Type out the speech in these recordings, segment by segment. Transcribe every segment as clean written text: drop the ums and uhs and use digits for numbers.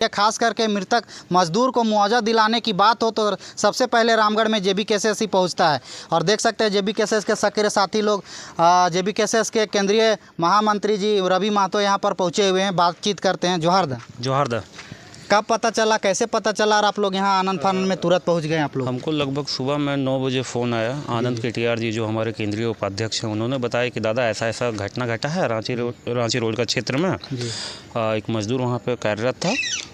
खास करके मृतक मजदूर को मुआवजा दिलाने की बात हो तो सबसे पहले रामगढ़ में JBKCS ही पहुंचता है। और देख सकते हैं JBKCS के सक्रिय साथी लोग, JBKCS के केंद्रीय महामंत्री जी रवि महतो यहाँ पर पहुंचे हुए हैं। बातचीत करते हैं। जोहार दा। कब पता चला, कैसे पता चला और आप लोग यहाँ आनंद फानंद में तुरंत पहुँच गए आप लोग? हमको लगभग सुबह में 9 बजे फ़ोन आया। आनंद KTR जी जो हमारे केंद्रीय उपाध्यक्ष हैं, उन्होंने बताया कि दादा ऐसा ऐसा घटना घटा है रांची रोड का क्षेत्र में। एक मजदूर वहाँ पे कार्यरत था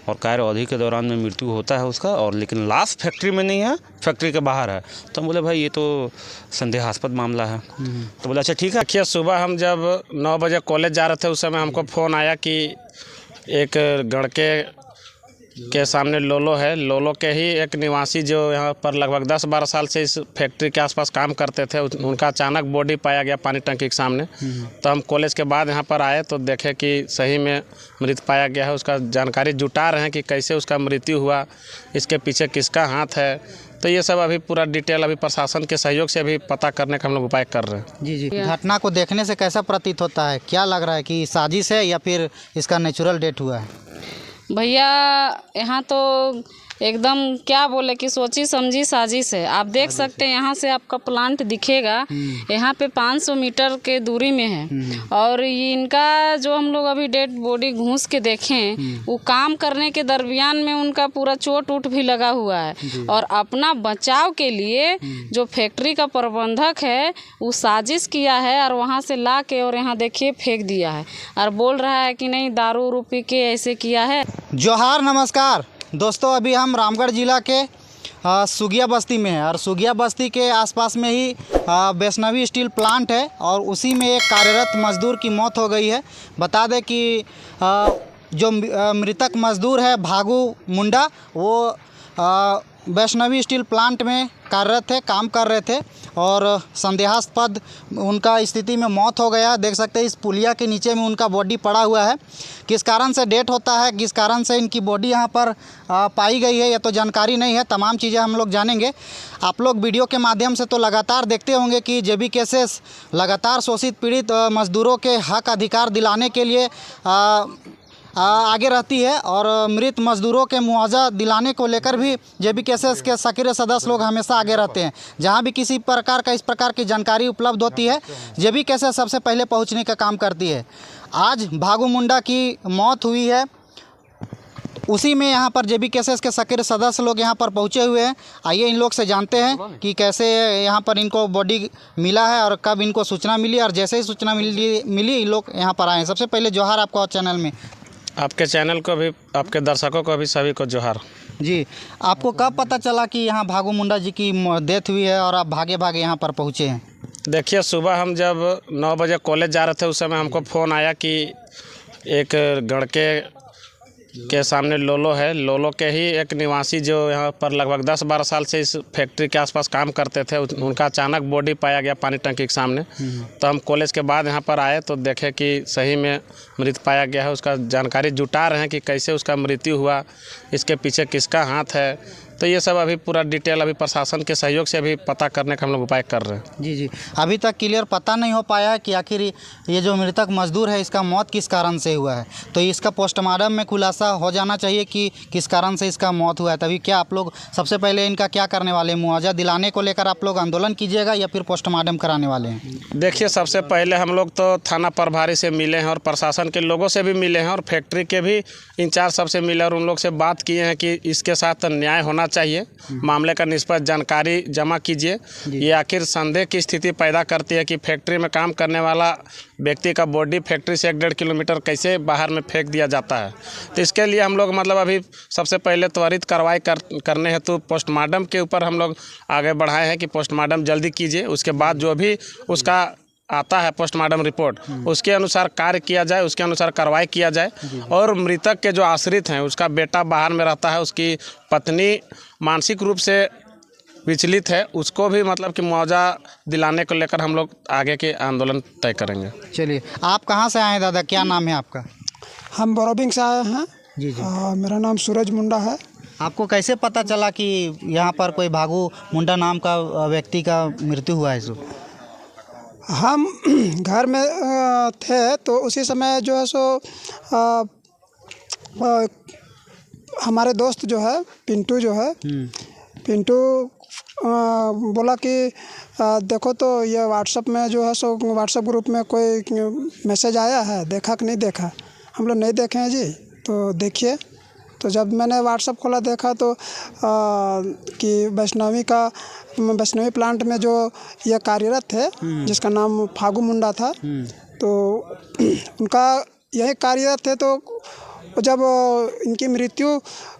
और कार्य अवधि के दौरान में मृत्यु होता है उसका, और लेकिन लाश फैक्ट्री में नहीं है, फैक्ट्री के बाहर है। तो हम बोले भाई ये तो संदेहास्पद मामला है। तो बोले अच्छा ठीक है। देखिए, सुबह हम जब 9 बजे कॉलेज जा रहे थे उस समय हमको फ़ोन आया कि एक गढ़के के सामने लोलो है, लोलो के ही एक निवासी जो यहाँ पर लगभग 10-12 साल से इस फैक्ट्री के आसपास काम करते थे, उनका अचानक बॉडी पाया गया पानी टंकी के सामने। तो हम कॉलेज के बाद यहाँ पर आए तो देखे कि सही में मृत पाया गया है। उसका जानकारी जुटा रहे हैं कि कैसे उसका मृत्यु हुआ, इसके पीछे किसका हाथ है। तो ये सब अभी पूरा डिटेल अभी प्रशासन के सहयोग से अभी पता करने का हम लोग उपाय कर रहे हैं। जी। घटना को देखने से कैसा प्रतीत होता है, क्या लग रहा है कि साजिश है या फिर इसका नेचुरल डेथ हुआ है? भैया यहाँ तो एकदम क्या बोले कि सोची समझी साजिश है। आप देख सकते हैं यहाँ से आपका प्लांट दिखेगा, यहाँ पे 500 मीटर के दूरी में है। और इनका जो हम लोग अभी डेड बॉडी घूस के देखें, वो काम करने के दरमियान में उनका पूरा चोट उठ भी लगा हुआ है। और अपना बचाव के लिए जो फैक्ट्री का प्रबंधक है वो साजिश किया है और वहाँ से ला के और यहाँ देखिए फेंक दिया है और बोल रहा है कि नहीं दारू उरू पी के ऐसे किया है। जोहार, नमस्कार दोस्तों। अभी हम रामगढ़ जिला के सुगिया बस्ती में हैं और सुगिया बस्ती के आसपास में ही वैष्णवी स्टील प्लांट है और उसी में एक कार्यरत मजदूर की मौत हो गई है। बता दें कि जो मृतक मजदूर है भागू मुंडा, वो वैष्णवी स्टील प्लांट में कार्यरत थे, काम कर रहे थे और संदेहास्पद उनका स्थिति में मौत हो गया। देख सकते हैं इस पुलिया के नीचे में उनका बॉडी पड़ा हुआ है। किस कारण से डेथ होता है, किस कारण से इनकी बॉडी यहाँ पर पाई गई है, ये तो जानकारी नहीं है। तमाम चीज़ें हम लोग जानेंगे। आप लोग वीडियो के माध्यम से तो लगातार देखते होंगे कि JBKCS लगातार शोषित पीड़ित मजदूरों के हक अधिकार दिलाने के लिए आगे रहती है और मृत मजदूरों के मुआवजा दिलाने को लेकर भी JBKCS के सक्रिय सदस्य लोग हमेशा आगे रहते हैं। जहां भी किसी प्रकार का इस प्रकार की जानकारी उपलब्ध होती है, JBKCS सबसे पहले पहुंचने का काम करती है। आज भागू मुंडा की मौत हुई है, उसी में यहाँ पर JBKCS के सक्रिय सदस्य लोग यहाँ पर पहुँचे हुए हैं। आइए इन लोग से जानते हैं कि कैसे यहाँ पर इनको बॉडी मिला है और कब इनको सूचना मिली, और जैसे ही सूचना मिली लोग यहाँ पर आए हैं। सबसे पहले जोहार आपको चैनल में, आपके चैनल को भी, आपके दर्शकों को भी सभी को जोहार। जी, आपको कब पता चला कि यहाँ भागू मुंडा जी की डेथ हुई है और आप भागे भागे यहाँ पर पहुँचे हैं? देखिए, सुबह हम जब 9 बजे कॉलेज जा रहे थे उस समय हमको फ़ोन आया कि एक गढ़के के सामने लोलो है, लोलो के ही एक निवासी जो यहाँ पर लगभग 10-12 साल से इस फैक्ट्री के आसपास काम करते थे, उनका अचानक बॉडी पाया गया पानी टंकी के सामने। तो हम कॉलेज के बाद यहाँ पर आए तो देखे कि सही में मृत पाया गया है। उसका जानकारी जुटा रहे हैं कि कैसे उसका मृत्यु हुआ, इसके पीछे किसका हाथ है। तो ये सब अभी पूरा डिटेल अभी प्रशासन के सहयोग से अभी पता करने का हम लोग उपाय कर रहे हैं। जी। अभी तक क्लियर पता नहीं हो पाया है कि आखिर ये जो मृतक मजदूर है इसका मौत किस कारण से हुआ है। तो इसका पोस्टमार्टम में खुलासा हो जाना चाहिए कि किस कारण से इसका मौत हुआ है। तभी क्या आप लोग सबसे पहले इनका क्या करने वाले हैं, मुआवजा दिलाने को लेकर आप लोग आंदोलन कीजिएगा या फिर पोस्टमार्टम कराने वाले हैं? देखिए, सबसे पहले हम लोग तो थाना प्रभारी से मिले हैं और प्रशासन के लोगों से भी मिले हैं और फैक्ट्री के भी इंचार्ज सबसे मिले और उन लोग से बात किए हैं कि इसके साथ न्याय होना चाहिए, मामले का निष्पक्ष जानकारी जमा कीजिए। ये आखिर संदेह की स्थिति पैदा करती है कि फैक्ट्री में काम करने वाला व्यक्ति का बॉडी फैक्ट्री से 1-1.5 किलोमीटर कैसे बाहर में फेंक दिया जाता है। तो इसके लिए हम लोग मतलब अभी सबसे पहले त्वरित कार्रवाई करने हेतु पोस्टमार्टम के ऊपर हम लोग आगे बढ़ाए हैं कि पोस्टमार्टम जल्दी कीजिए। उसके बाद जो भी उसका आता है पोस्टमार्टम रिपोर्ट, उसके अनुसार कार्य किया जाए, उसके अनुसार कार्रवाई किया जाए। और मृतक के जो आश्रित हैं, उसका बेटा बाहर में रहता है, उसकी पत्नी मानसिक रूप से विचलित है, उसको भी मतलब कि मुआवजा दिलाने को लेकर हम लोग आगे के आंदोलन तय करेंगे। चलिए, आप कहाँ से आए हैं दादा, क्या नाम है आपका? हम बोरोबिंग से आए हैं। जी। मेरा नाम सूरज मुंडा है। आपको कैसे पता चला कि यहाँ पर कोई भागू मुंडा नाम का व्यक्ति का मृत्यु हुआ है? सो हम घर में थे तो उसी समय जो है सो हमारे दोस्त जो है पिंटू जो है पिंटू बोला कि देखो तो ये व्हाट्सएप में जो है सो व्हाट्सएप ग्रुप में कोई मैसेज आया है, देखा कि नहीं देखा। हम लोग नहीं देखे हैं जी, तो देखिए। तो जब मैंने व्हाट्सएप खोला देखा तो कि वैष्णवी प्लांट में जो ये कार्यरत थे जिसका नाम फागू मुंडा था, तो उनका यही कार्यरत थे। तो जब इनकी मृत्यु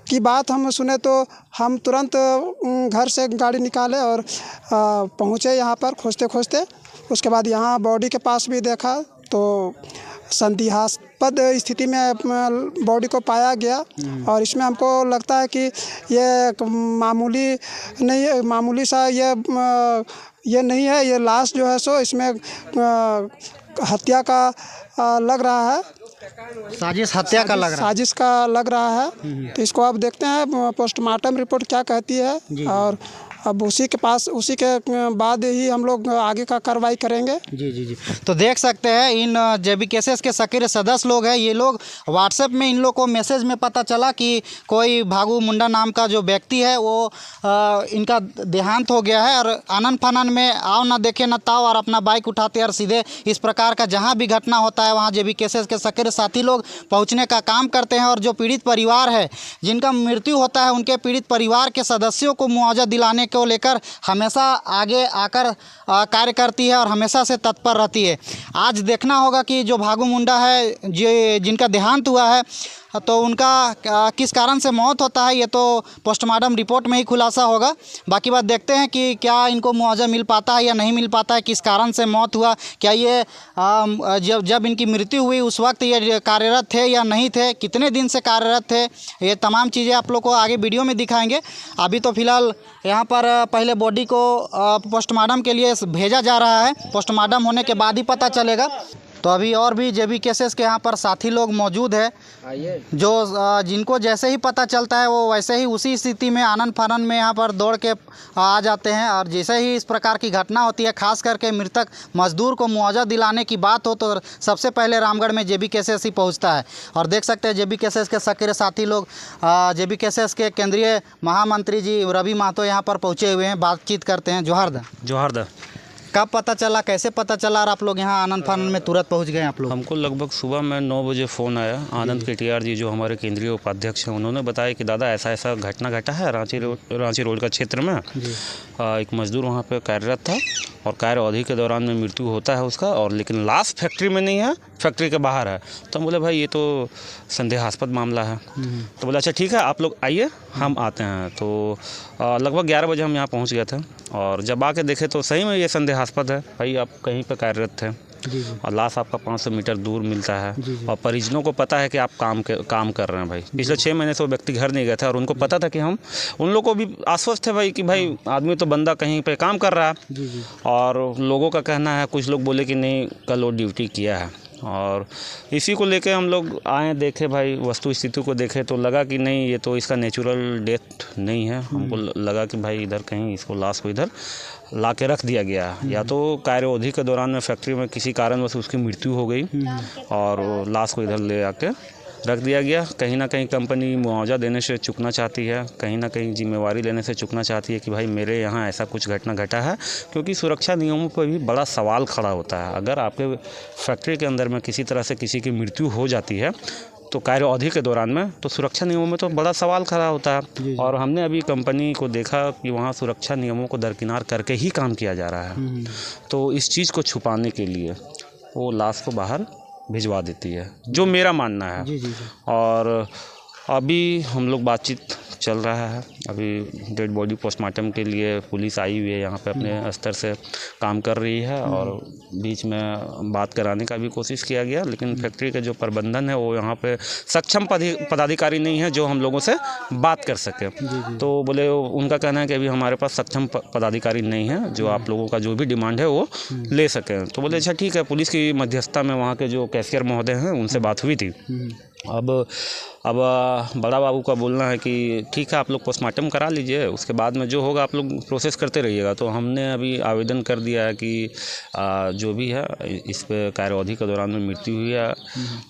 की बात हम सुने तो हम तुरंत घर से गाड़ी निकाले और पहुँचे यहाँ पर खोजते खोजते। उसके बाद यहाँ बॉडी के पास भी देखा तो संदेहास्पद स्थिति में बॉडी को पाया गया। और इसमें हमको लगता है कि ये मामूली सा ये नहीं है, ये लाश जो है सो इसमें हत्या का लग रहा है, साजिश हत्या का लग रहा है। साजिश का लग रहा है। तो इसको अब देखते हैं पोस्टमार्टम रिपोर्ट क्या कहती है, और अब उसी के बाद ही हम लोग आगे का कार्रवाई करेंगे। जी। तो देख सकते हैं इन जेबी केसेस के सक्रिय सदस्य लोग हैं। ये लोग व्हाट्सएप में इन लोग को मैसेज में पता चला कि कोई भागू मुंडा नाम का जो व्यक्ति है वो इनका देहांत हो गया है, और आनन फानन में आओ ना देखे ना ताओ और अपना बाइक उठाते और सीधे इस प्रकार का जहाँ भी घटना होता है वहाँ जेबी केसेस के सक्रिय साथी लोग पहुँचने का काम करते हैं। और जो पीड़ित परिवार है जिनका मृत्यु होता है उनके पीड़ित परिवार के सदस्यों को मुआवजा दिलाने को लेकर हमेशा आगे आकर कार्य करती है और हमेशा से तत्पर रहती है। आज देखना होगा कि जो भागू मुंडा है जिनका देहांत हुआ है तो उनका किस कारण से मौत होता है ये तो पोस्टमार्टम रिपोर्ट में ही खुलासा होगा। बाकी बात देखते हैं कि क्या इनको मुआवजा मिल पाता है या नहीं मिल पाता है, किस कारण से मौत हुआ, क्या ये जब इनकी मृत्यु हुई उस वक्त ये कार्यरत थे या नहीं थे, कितने दिन से कार्यरत थे, ये तमाम चीज़ें आप लोग को आगे वीडियो में दिखाएंगे। अभी तो फिलहाल यहाँ पर पहले बॉडी को पोस्टमार्टम के लिए भेजा जा रहा है, पोस्टमार्टम होने के बाद ही पता चलेगा। तो अभी और भी जेबी केसेस के यहाँ पर साथी लोग मौजूद है जो जिनको जैसे ही पता चलता है वो वैसे ही उसी स्थिति में आनन फानन में यहाँ पर दौड़ के आ जाते हैं। और जैसे ही इस प्रकार की घटना होती है, खास करके मृतक मजदूर को मुआवजा दिलाने की बात हो तो सबसे पहले रामगढ़ में जेबी केसेस ही पहुँचता है। और देख सकते हैं जेबी केसेस के सक्रिय साथी लोग, जेबी केसेस के केंद्रीय महामंत्री जी रवि महतो यहाँ पर पहुँचे हुए हैं, बातचीत करते हैं। जोहार दा कब पता चला, कैसे पता चला और आप लोग यहाँ आनंद फानन में तुरंत पहुँच गए आप लोग? हमको लगभग सुबह में 9 बजे फ़ोन आया। आनंद केटीआर जी जो हमारे केंद्रीय उपाध्यक्ष हैं उन्होंने बताया कि दादा ऐसा घटना घटा है रांची रोड का क्षेत्र में। एक मजदूर वहाँ पे कार्यरत था और कार्य अवधि के दौरान में मृत्यु होता है उसका, और लेकिन लाश फैक्ट्री में नहीं है, फैक्ट्री के बाहर है। तो हम बोले भाई ये तो संदेहास्पद मामला है। तो बोले अच्छा ठीक है आप लोग आइए, हम आते हैं। तो लगभग 11 बजे हम यहाँ पहुँच गए थे, और जब आके देखे तो सही में ये संदेहास्पद है। भाई आप कहीं पे कार्यरत थे और लाश आपका 500 मीटर दूर मिलता है, और परिजनों को पता है कि आप काम कर रहे हैं। भाई पिछले 6 महीने से वो व्यक्ति घर नहीं गया था और उनको पता था कि हम उन लोगों को भी आश्वस्त थे भाई कि भाई आदमी तो बंदा कहीं पे काम कर रहा है। और लोगों का कहना है, कुछ लोग बोले कि नहीं कल वो ड्यूटी किया है, और इसी को लेके हम लोग आए, देखे भाई वस्तु स्थिति को देखे तो लगा कि नहीं ये तो इसका नेचुरल डेथ नहीं है। हमको लगा कि भाई इधर कहीं इसको लाश को इधर ला के रख दिया गया, या तो कार्य अवधि के दौरान में फैक्ट्री में किसी कारणवश उसकी मृत्यु हो गई और लाश को इधर ले आके रख दिया गया। कहीं ना कहीं कंपनी मुआवजा देने से चूकना चाहती है, कहीं ना कहीं जिम्मेवारी लेने से चूकना चाहती है कि भाई मेरे यहाँ ऐसा कुछ घटना घटा है, क्योंकि सुरक्षा नियमों पर भी बड़ा सवाल खड़ा होता है। अगर आपके फैक्ट्री के अंदर में किसी तरह से किसी की मृत्यु हो जाती है तो कार्य अवधि के दौरान में तो सुरक्षा नियमों में तो बड़ा सवाल खड़ा होता है। और हमने अभी कंपनी को देखा कि वहाँ सुरक्षा नियमों को दरकिनार करके ही काम किया जा रहा है। तो इस चीज़ को छुपाने के लिए वो लाश को बाहर भिजवा देती है, जो मेरा मानना है। और अभी हम लोग बातचीत चल रहा है, अभी डेड बॉडी पोस्टमार्टम के लिए पुलिस आई हुई है यहाँ पे, अपने स्तर से काम कर रही है। और बीच में बात कराने का भी कोशिश किया गया, लेकिन फैक्ट्री के जो प्रबंधन है वो यहाँ पे सक्षम पदाधिकारी नहीं है जो हम लोगों से बात कर सके। तो बोले उनका कहना है कि अभी हमारे पास सक्षम पदाधिकारी नहीं है जो आप लोगों का जो भी डिमांड है वो ले सकें। तो बोले अच्छा ठीक है, पुलिस की मध्यस्थता में वहाँ के जो कैशियर महोदय हैं उनसे बात हुई थी, अब बड़ा बाबू का बोलना है कि ठीक है आप लोग पोस्टमार्टम करा लीजिए, उसके बाद में जो होगा आप लोग प्रोसेस करते रहिएगा। तो हमने अभी आवेदन कर दिया है कि जो भी है इस पे कार्य के दौरान में मृत्यु हुई है,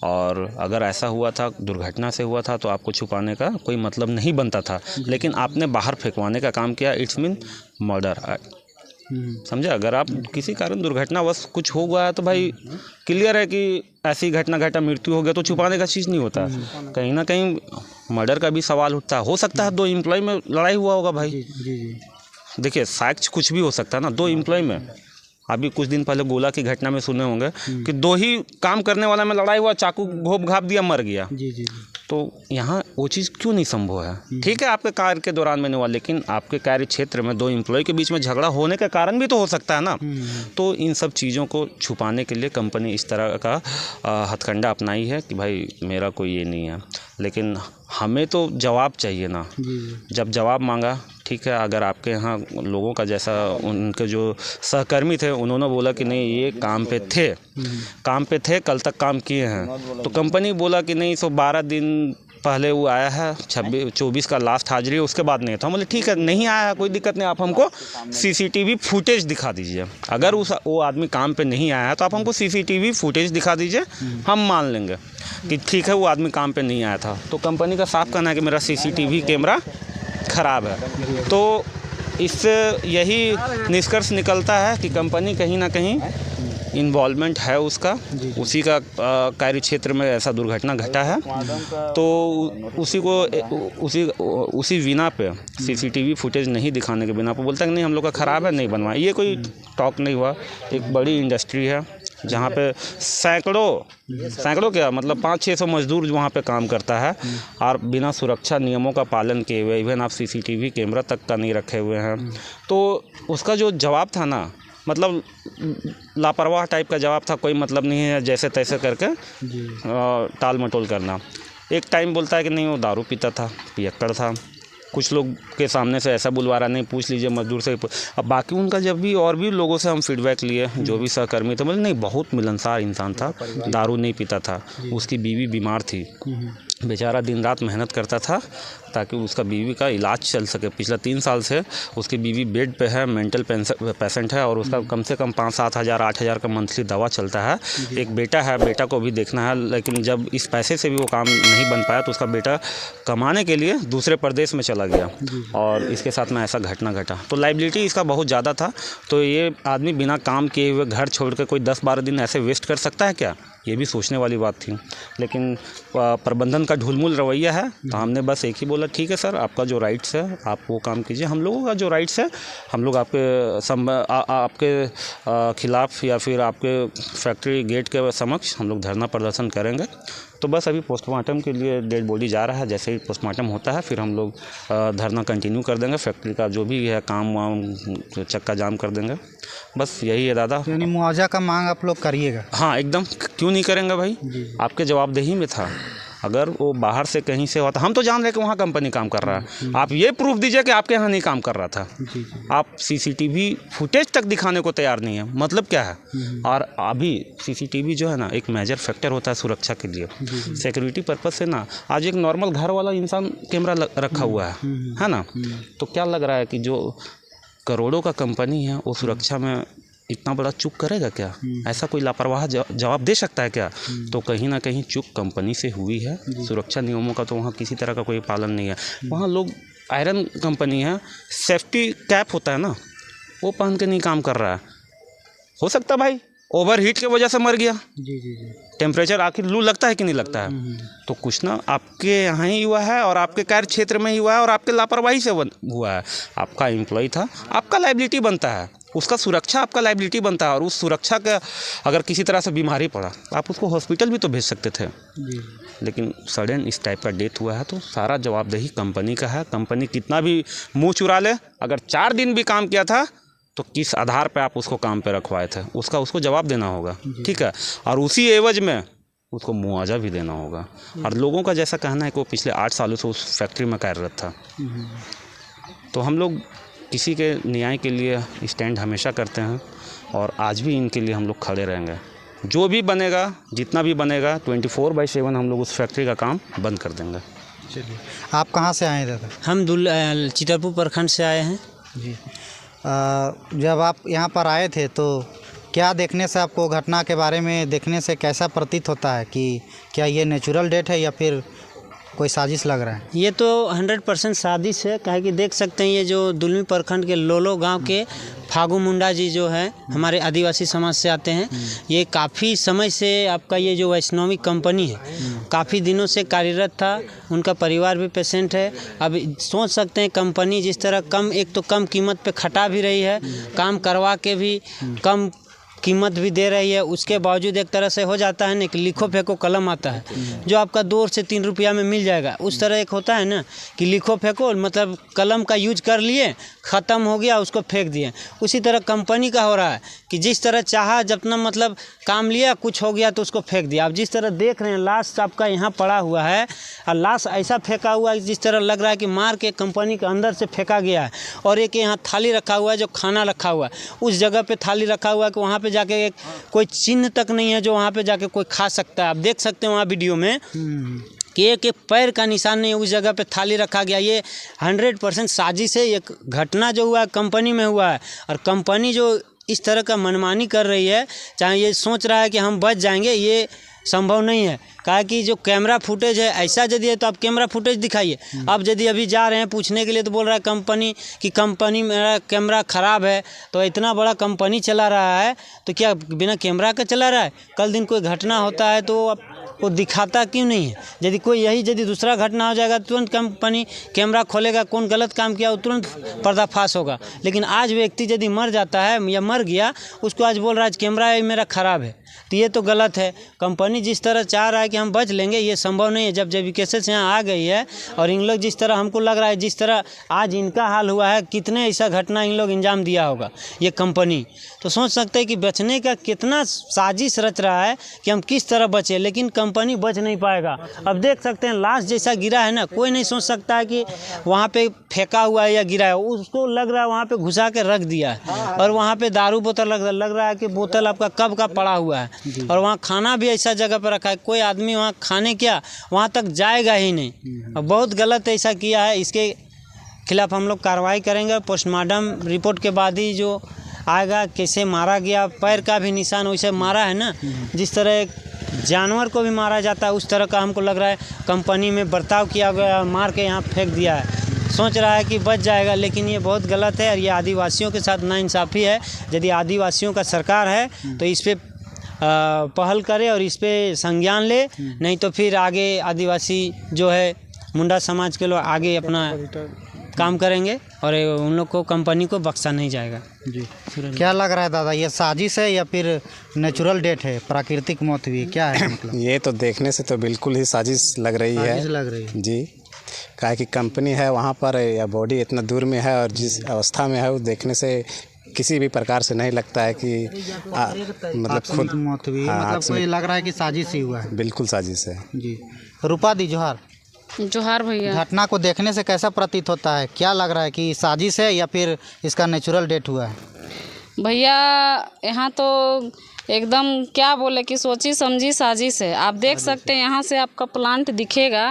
और अगर ऐसा हुआ था दुर्घटना से हुआ था तो आपको छुपाने का कोई मतलब नहीं बनता था, लेकिन आपने बाहर फेंकवाने का काम किया, इट्स मीन मर्डर। समझे? अगर आप किसी कारण दुर्घटनावश कुछ हो गया तो भाई क्लियर है कि ऐसी घटना घटा मृत्यु हो गया तो छुपाने का चीज़ नहीं होता, कहीं ना कहीं मर्डर का भी सवाल उठता है। हो सकता है 2 एम्प्लॉय में लड़ाई हुआ होगा भाई। देखिए साक्ष्य कुछ भी हो सकता है ना, 2 एम्प्लॉय में। अभी कुछ दिन पहले गोला की घटना में सुने होंगे कि 2 ही काम करने वाला में लड़ाई हुआ, चाकू घोप घाप दिया, मर गया। तो यहाँ वो चीज़ क्यों नहीं संभव है? ठीक है आपके कार्य के दौरान में नहीं हुआ, लेकिन आपके कार्य क्षेत्र में 2 एम्प्लॉय के बीच में झगड़ा होने का कारण भी तो हो सकता है ना। तो इन सब चीज़ों को छुपाने के लिए कंपनी इस तरह का हथकंडा अपनाई है कि भाई मेरा कोई ये नहीं है, लेकिन हमें तो जवाब चाहिए ना। जब जवाब मांगा, ठीक है, अगर आपके यहाँ लोगों का जैसा उनके जो सहकर्मी थे उन्होंने बोला कि नहीं ये काम पे थे कल तक काम किए हैं, तो कंपनी बोला कि नहीं 12 दिन पहले वो आया है, 24 का लास्ट हाजिरी है, उसके बाद नहीं था। मतलब ठीक है नहीं आया कोई दिक्कत नहीं, आप हमको सीसीटीवी फुटेज दिखा दीजिए। अगर वो आदमी काम पे नहीं आया है तो आप हमको सीसीटीवी फुटेज दिखा दीजिए, हम मान लेंगे कि ठीक है वो आदमी काम पे नहीं आया था। तो कंपनी का साफ कहना है कि मेरा सीसीटीवी कैमरा ख़राब है। तो इससे यही निष्कर्ष निकलता है कि कंपनी कहीं ना कहीं इन्वॉल्वमेंट है उसका, उसी का कार्य क्षेत्र में ऐसा दुर्घटना घटा है। तो उसी बिना पे सीसीटीवी फुटेज नहीं दिखाने के बिना पे बोलता है कि नहीं हम लोग का ख़राब है, नहीं बनवाए। ये कोई टॉक नहीं हुआ। एक बड़ी इंडस्ट्री है जहाँ पे सैकड़ों क्या मतलब 500-600 मजदूर वहाँ पे काम करता है, और बिना सुरक्षा नियमों का पालन किए हुए, इवन आप सीसीटीवी कैमरा तक का नहीं रखे हुए हैं। तो उसका जो जवाब था ना, मतलब लापरवाह टाइप का जवाब था, कोई मतलब नहीं है जैसे तैसे करके टाल मटोल करना। एक टाइम बोलता है कि नहीं वो दारू पीता था, पियक्कड़ था, कुछ लोग के सामने से ऐसा बुलवा रहा, नहीं पूछ लीजिए मजदूर से। अब बाकी उनका जब भी और भी लोगों से हम फीडबैक लिए, जो भी सहकर्मी थे, बोले नहीं बहुत मिलनसार इंसान था, दारू नहीं पीता था, उसकी बीवी बीमार थी, बेचारा दिन रात मेहनत करता था ताकि उसका बीवी का इलाज चल सके। पिछले 3 साल से उसकी बीवी बेड पे है, मेंटल पेशेंट है, और उसका कम से कम 5-7 हज़ार 8 हज़ार का मंथली दवा चलता है। एक बेटा है, बेटा को भी देखना है, लेकिन जब इस पैसे से भी वो काम नहीं बन पाया तो उसका बेटा कमाने के लिए दूसरे प्रदेश में चला गया, और इसके साथ में ऐसा घटना घटा। तो लाइबिलिटी इसका बहुत ज़्यादा था। तो ये आदमी बिना काम किए हुए घर छोड़ के कोई 10-12 दिन ऐसे वेस्ट कर सकता है क्या? ये भी सोचने वाली बात थी। लेकिन प्रबंधन का ढुलमुल रवैया है, तो हमने बस एक ही बोला ठीक है सर, आपका जो राइट्स है आप वो काम कीजिए, हम लोगों का जो राइट्स है हम लोग आपके खिलाफ या फिर आपके फैक्ट्री गेट के समक्ष हम लोग धरना प्रदर्शन करेंगे। तो बस अभी पोस्टमार्टम के लिए डेड बॉडी जा रहा है, जैसे ही पोस्टमार्टम होता है फिर हम लोग धरना कंटिन्यू कर देंगे, फैक्ट्री का जो भी है काम वाम चक्का जाम कर देंगे। बस यही है दादा। यानी मुआवजा का मांग आप लोग करिएगा? हाँ एकदम, क्यों नहीं करेंगे भाई, आपके जवाबदेही में था। अगर वो बाहर से कहीं से होता, हम तो जान रहे कि वहाँ कंपनी काम कर रहा है, आप ये प्रूफ दीजिए कि आपके यहाँ नहीं काम कर रहा था। आप सीसीटीवी फुटेज तक दिखाने को तैयार नहीं है, मतलब क्या है? और अभी सीसीटीवी जो है ना एक मेजर फैक्टर होता है सुरक्षा के लिए, सिक्योरिटी पर्पज से ना। आज एक नॉर्मल घर वाला इंसान कैमरा रखा हुआ है ना, तो क्या लग रहा है कि जो करोड़ों का कंपनी है वो सुरक्षा में इतना बड़ा चूक करेगा क्या? ऐसा कोई लापरवाह जवाब दे सकता है क्या? तो कहीं ना कहीं चूक कंपनी से हुई है। सुरक्षा नियमों का तो वहाँ किसी तरह का कोई पालन नहीं है। वहाँ लोग, आयरन कंपनी है, सेफ्टी कैप होता है ना, वो पहन के नहीं काम कर रहा है। हो सकता है भाई ओवर हीट की वजह से मर गया। टेम्परेचर, आखिर लू लगता है कि नहीं लगता है? तो कुछ ना आपके यहाँ ही हुआ है, और आपके कार्य क्षेत्र में ही हुआ है, और आपके लापरवाही से हुआ है। आपका एम्प्लॉय था, आपका लायबिलिटी बनता है, उसका सुरक्षा आपका लायबिलिटी बनता है। और उस सुरक्षा का अगर किसी तरह से बीमारी पड़ा, आप उसको हॉस्पिटल भी तो भेज सकते थे। लेकिन सडन इस टाइप का डेथ हुआ है, तो सारा जवाबदेही कंपनी का है। कंपनी कितना भी मुँह चुरा ले, अगर 4 दिन भी काम किया था तो किस आधार पे आप उसको काम पे रखवाए थे, उसको जवाब देना होगा, ठीक है। और उसी एवज में उसको मुआवजा भी देना होगा। और लोगों का जैसा कहना है कि वो पिछले 8 सालों से उस फैक्ट्री में कार्यरत था। तो हम लोग किसी के न्याय के लिए स्टैंड हमेशा करते हैं, और आज भी इनके लिए हम लोग खड़े रहेंगे। जो भी बनेगा, जितना भी बनेगा 24/7 हम लोग उस फैक्ट्री का काम बंद कर देंगे। चलिए, आप कहाँ से आए दादा? हम चितरपुर प्रखंड से आए हैं। जी। जब आप यहाँ पर आए थे तो क्या देखने से आपको घटना के बारे में देखने से कैसा प्रतीत होता है कि क्या ये नेचुरल डेथ है या फिर कोई साजिश लग रहा है? ये तो 100% साजिश है, काहे कि देख सकते हैं ये जो दुलमी प्रखंड के लोलो गांव के फागू मुंडा जी जो है हमारे आदिवासी समाज से आते हैं। ये काफ़ी समय से आपका ये जो वैष्णवी कंपनी है काफ़ी दिनों से कार्यरत था, उनका परिवार भी पेशेंट है। अब सोच सकते हैं कंपनी जिस तरह एक तो कम कीमत पे खटा भी रही है, काम करवा के भी कम कीमत भी दे रही है, उसके बावजूद एक तरह से हो जाता है ना कि लिखो फेंको कलम आता है जो आपका 2 से 3 रुपया में मिल जाएगा। उस तरह एक होता है ना कि लिखो फेंको, मतलब कलम का यूज कर लिए, ख़त्म हो गया, उसको फेंक दिए। उसी तरह कंपनी का हो रहा है कि जिस तरह चाहा जितना मतलब काम लिया, कुछ हो गया तो उसको फेंक दिया। अब जिस तरह देख रहे हैं लाश आपका यहाँ पड़ा हुआ है और लाश ऐसा फेंका हुआ है जिस तरह लग रहा है कि मार के कंपनी के अंदर से फेंका गया है। और एक यहाँ थाली रखा हुआ है जो खाना रखा हुआ है, उस जगह पे थाली रखा हुआ है कि वहाँ पे जाके कोई चिन्ह तक नहीं है जो वहाँ पे जाके कोई खा सकता है। आप देख सकते हैं वहाँ वीडियो में कि एक पैर का निशान नहीं है, उस जगह पे थाली रखा गया। ये 100% साजिश है। ये घटना जो हुआ है कंपनी में हुआ है और कंपनी जो इस तरह का मनमानी कर रही है, चाहे ये सोच रहा है कि हम बच जाएंगे, ये संभव नहीं है। कहा कि जो कैमरा फुटेज है ऐसा यदि है तो आप कैमरा फुटेज दिखाइए। अब यदि अभी जा रहे हैं पूछने के लिए तो बोल रहा है कंपनी कि कंपनी मेरा कैमरा ख़राब है। तो इतना बड़ा कंपनी चला रहा है तो क्या बिना कैमरा का चला रहा है? कल दिन कोई घटना होता है तो वो दिखाता क्यों नहीं है? यदि दूसरा घटना हो जाएगा तुरंत कंपनी कैमरा खोलेगा, कौन गलत काम किया वो तुरंत पर्दाफाश होगा। लेकिन आज व्यक्ति यदि मर जाता है या मर गया, उसको आज बोल रहा है कैमरा मेरा ख़राब है, तो ये तो गलत है। कंपनी जिस तरह चाह रहा है कि हम बच लेंगे, ये संभव नहीं है। जब केसेस यहाँ आ गई है और इन लोग जिस तरह हमको लग रहा है जिस तरह आज इनका हाल हुआ है, कितने ऐसा घटना इन लोग इंजाम दिया होगा ये कंपनी। तो सोच सकते हैं कि बचने का कितना साजिश रच रहा है कि हम किस तरह बचे, लेकिन कंपनी बच नहीं पाएगा। अब देख सकते हैं लाश जैसा गिरा है ना, कोई नहीं सोच सकता है कि वहाँ पे फेंका हुआ है या गिरा है। उसको लग रहा है वहाँ पे घुसा के रख दिया है और वहाँ पे दारू बोतल लग रहा है कि बोतल आपका कब का पड़ा हुआ है। और वहाँ खाना भी ऐसा जगह पर रखा है, कोई आदमी वहाँ खाने क्या वहाँ तक जाएगा ही नहीं। और बहुत गलत ऐसा किया है, इसके खिलाफ हम लोग कार्रवाई करेंगे। पोस्टमार्टम रिपोर्ट के बाद ही जो आएगा कैसे मारा गया, पैर का भी निशान वैसे मारा है ना, जिस तरह एक जानवर को भी मारा जाता है उस तरह का हमको लग रहा है कंपनी में बर्ताव किया गया, मार के यहाँ फेंक दिया है। सोच रहा है कि बच जाएगा, लेकिन ये बहुत गलत है और ये आदिवासियों के साथ नाइंसाफ़ी है। यदि आदिवासियों का सरकार है तो इस पर पहल करे और इस पे संज्ञान ले, नहीं तो फिर आगे आदिवासी जो है मुंडा समाज के लोग आगे अपना काम करेंगे और उन लोग को कंपनी को बख्शा नहीं जाएगा। जी, क्या लग रहा है दादा, ये साजिश है या फिर नेचुरल डेथ है, प्राकृतिक मौत हुई है, क्या है मतलब? ये तो देखने से तो बिल्कुल ही साजिश लग रही है। साजिश लग रही है जी, काहे कि कंपनी है वहाँ पर या बॉडी इतना दूर में है और जिस अवस्था में है वो देखने से किसी भी प्रकार से नहीं लगता है कि मतलब खुद मौत हुई है। मतलब कोई लग रहा है कि साजिश ही हुआ है। बिल्कुल साजिश है जी। रूपा दी जोहार। जोहार भैया। घटना को देखने से कैसा प्रतीत होता है, क्या लग रहा है कि साजिश है या फिर इसका नेचुरल डेथ हुआ है? भैया यहाँ तो एकदम क्या बोले कि सोची समझी साजिश है। आप देख सकते हैं यहाँ से आपका प्लांट दिखेगा,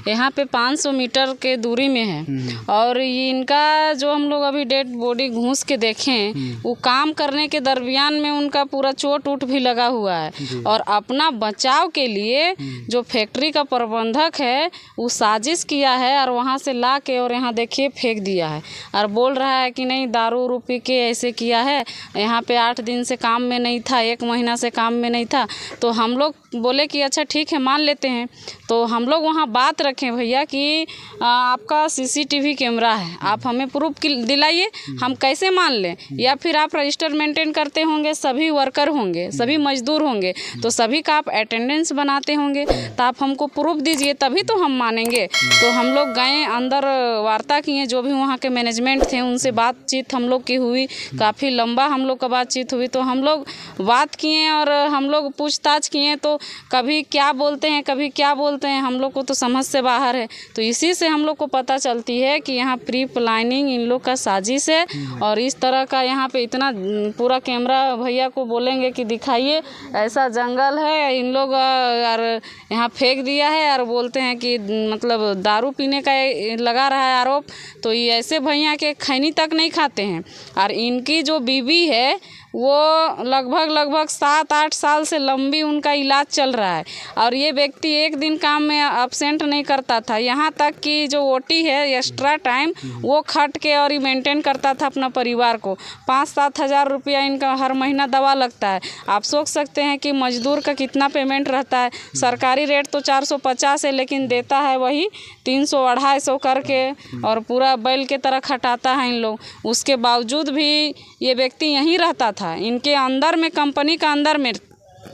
यहाँ पे 500 मीटर के दूरी में है। और ये इनका जो हम लोग अभी डेड बॉडी घूस के देखें, वो काम करने के दरमियान में उनका पूरा चोट उट भी लगा हुआ है। और अपना बचाव के लिए जो फैक्ट्री का प्रबंधक है वो साजिश किया है और वहाँ से ला के और यहाँ देखिए फेंक दिया है और बोल रहा है कि नहीं दारू उरू पी के ऐसे किया है। यहाँ पे 8 दिन से काम में नहीं था, 1 महीना से काम में नहीं था। तो हम लोग बोले कि अच्छा ठीक है मान लेते हैं। तो हम लोग वहाँ बात रखें भैया कि आपका सीसीटीवी कैमरा है, आप हमें प्रूफ दिलाइए, हम कैसे मान लें? या फिर आप रजिस्टर मेंटेन करते होंगे, सभी वर्कर होंगे, सभी मजदूर होंगे, तो सभी का आप अटेंडेंस बनाते होंगे, तो आप हमको प्रूफ दीजिए तभी तो हम मानेंगे। तो हम लोग गए अंदर, वार्ता किए, जो भी वहाँ के मैनेजमेंट थे उनसे बातचीत हम लोग की हुई, काफ़ी लंबा हम लोग का बातचीत हुई। तो हम लोग बात किए और हम लोग पूछताछ किए तो कभी क्या बोलते हैं कभी क्या बोलते हैं, हम लोग को तो समझ से बाहर है। तो इसी से हम लोग को पता चलती है कि यहाँ प्री प्लानिंग इन लोग का साजिश है। और इस तरह का यहाँ पे इतना पूरा कैमरा भैया को बोलेंगे कि दिखाइए, ऐसा जंगल है, इन लोग और यहाँ फेंक दिया है और बोलते हैं कि मतलब दारू पीने का लगा रहा है आरोप। तो ये ऐसे भैया के खैनी तक नहीं खाते हैं। और इनकी जो बीवी है वो लगभग 7-8 साल से लंबी उनका इलाज चल रहा है। और ये व्यक्ति एक दिन काम में अब्सेंट नहीं करता था, यहाँ तक कि जो ओटी है एक्स्ट्रा टाइम वो खट के और ही मेंटेन करता था अपना परिवार को। 5-7 हज़ार रुपया इनका हर महीना दवा लगता है। आप सोच सकते हैं कि मजदूर का कितना पेमेंट रहता है। सरकारी रेट तो 450 है, लेकिन देता है वही 300-250 करके, और पूरा बैल के तरह खटाता है इन लोग। उसके बावजूद भी ये व्यक्ति यहीं रहता था, इनके अंदर में, कंपनी का अंदर में,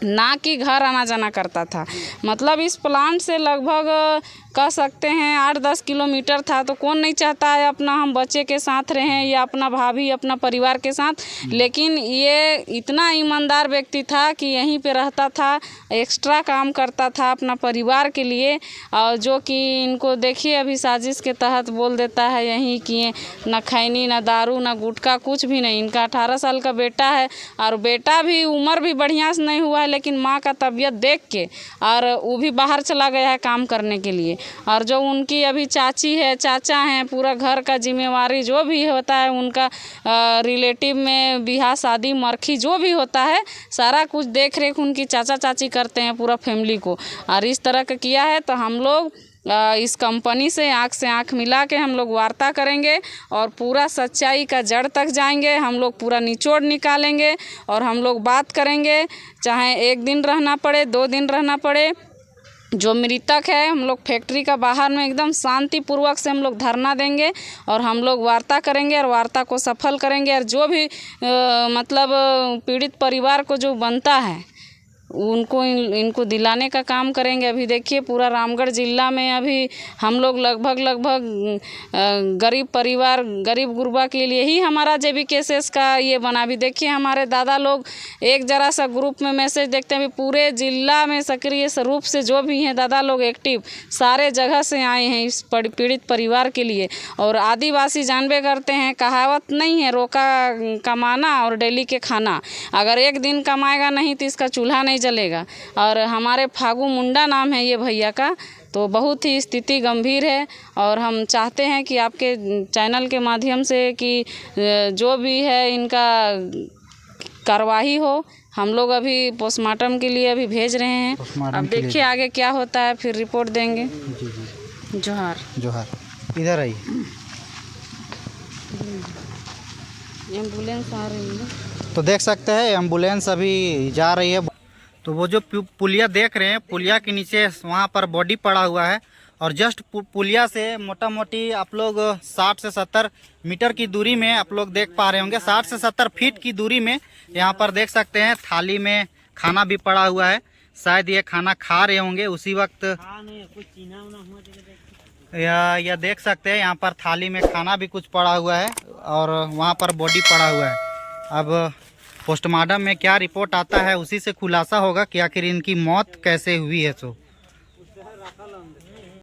ना कि घर आना जाना करता था। मतलब इस प्लांट से लगभग कह सकते हैं 8-10 किलोमीटर था। तो कौन नहीं चाहता है अपना हम बच्चे के साथ रहें या अपना भाभी अपना परिवार के साथ। लेकिन ये इतना ईमानदार व्यक्ति था कि यहीं पे रहता था, एक्स्ट्रा काम करता था अपना परिवार के लिए। और जो कि इनको देखिए अभी साजिश के तहत बोल देता है यहीं किए, ना खैनी ना दारू ना गुटखा कुछ भी नहीं। इनका 18 साल का बेटा है, और बेटा भी उम्र भी बढ़िया से नहीं हुआ है, लेकिन माँ का तबीयत देख के और वो भी बाहर चला गया है काम करने के लिए। और जो उनकी अभी चाची है चाचा हैं, पूरा घर का जिम्मेवारी जो भी होता है उनका, रिलेटिव में बियाह शादी मरखी जो भी होता है सारा कुछ देख रेख उनकी चाचा चाची करते हैं पूरा फैमिली को। और इस तरह का किया है। तो हम लोग इस कंपनी से आंख मिला के हम लोग वार्ता करेंगे और पूरा सच्चाई का जड़ तक जाएंगे। हम लोग पूरा निचोड़ निकालेंगे और हम लोग बात करेंगे, चाहे 1 दिन रहना पड़े 2 दिन रहना पड़े। जो मृतक है हम लोग फैक्ट्री का बाहर में एकदम शांतिपूर्वक से हम लोग धरना देंगे और हम लोग वार्ता करेंगे और वार्ता को सफल करेंगे। और जो भी मतलब पीड़ित परिवार को जो बनता है उनको इनको दिलाने का काम करेंगे। अभी देखिए पूरा रामगढ़ ज़िला में अभी हम लोग लगभग गरीब परिवार गरीब गुरबा के लिए ही हमारा JBKSS का ये बना। अभी देखिए हमारे दादा लोग एक ज़रा सा ग्रुप में मैसेज देखते हैं, अभी पूरे ज़िला में सक्रिय रूप से जो भी हैं दादा लोग एक्टिव सारे जगह से आए हैं इस पीड़ित परिवार के लिए। और आदिवासी जानबे करते हैं, कहावत नहीं है रोका कमाना और डेली के खाना। अगर एक दिन कमाएगा नहीं तो इसका चूल्हा नहीं जलेगा। और हमारे फागू मुंडा नाम है ये भैया का। तो बहुत ही स्थिति गंभीर है और हम चाहते हैं कि आपके चैनल के माध्यम से कि जो भी है इनका कार्रवाई हो। हम लोग अभी पोस्टमार्टम के लिए अभी भेज रहे हैं। अब देखिए आगे क्या होता है, फिर रिपोर्ट देंगे। जोहार जोहार। इधर आइए। एम्बुलेंस आ रही है तो देख सकते हैं एम्बुलेंस अभी जा रही है। तो वो जो पुलिया देख रहे हैं, पुलिया के नीचे वहाँ पर बॉडी पड़ा हुआ है और जस्ट पुलिया से मोटा मोटी आप लोग 60 से 70 मीटर की दूरी में आप लोग देख पा रहे होंगे, 60 से 70 फीट की दूरी में यहाँ पर देख सकते हैं थाली में खाना भी पड़ा हुआ है। शायद ये खाना खा रहे होंगे उसी वक्त। या देख सकते हैं यहाँ पर थाली में खाना भी कुछ पड़ा हुआ है और वहाँ पर बॉडी पड़ा हुआ है। अब पोस्टमार्टम में क्या रिपोर्ट आता है उसी से खुलासा होगा कि आखिर इनकी मौत कैसे हुई है। तो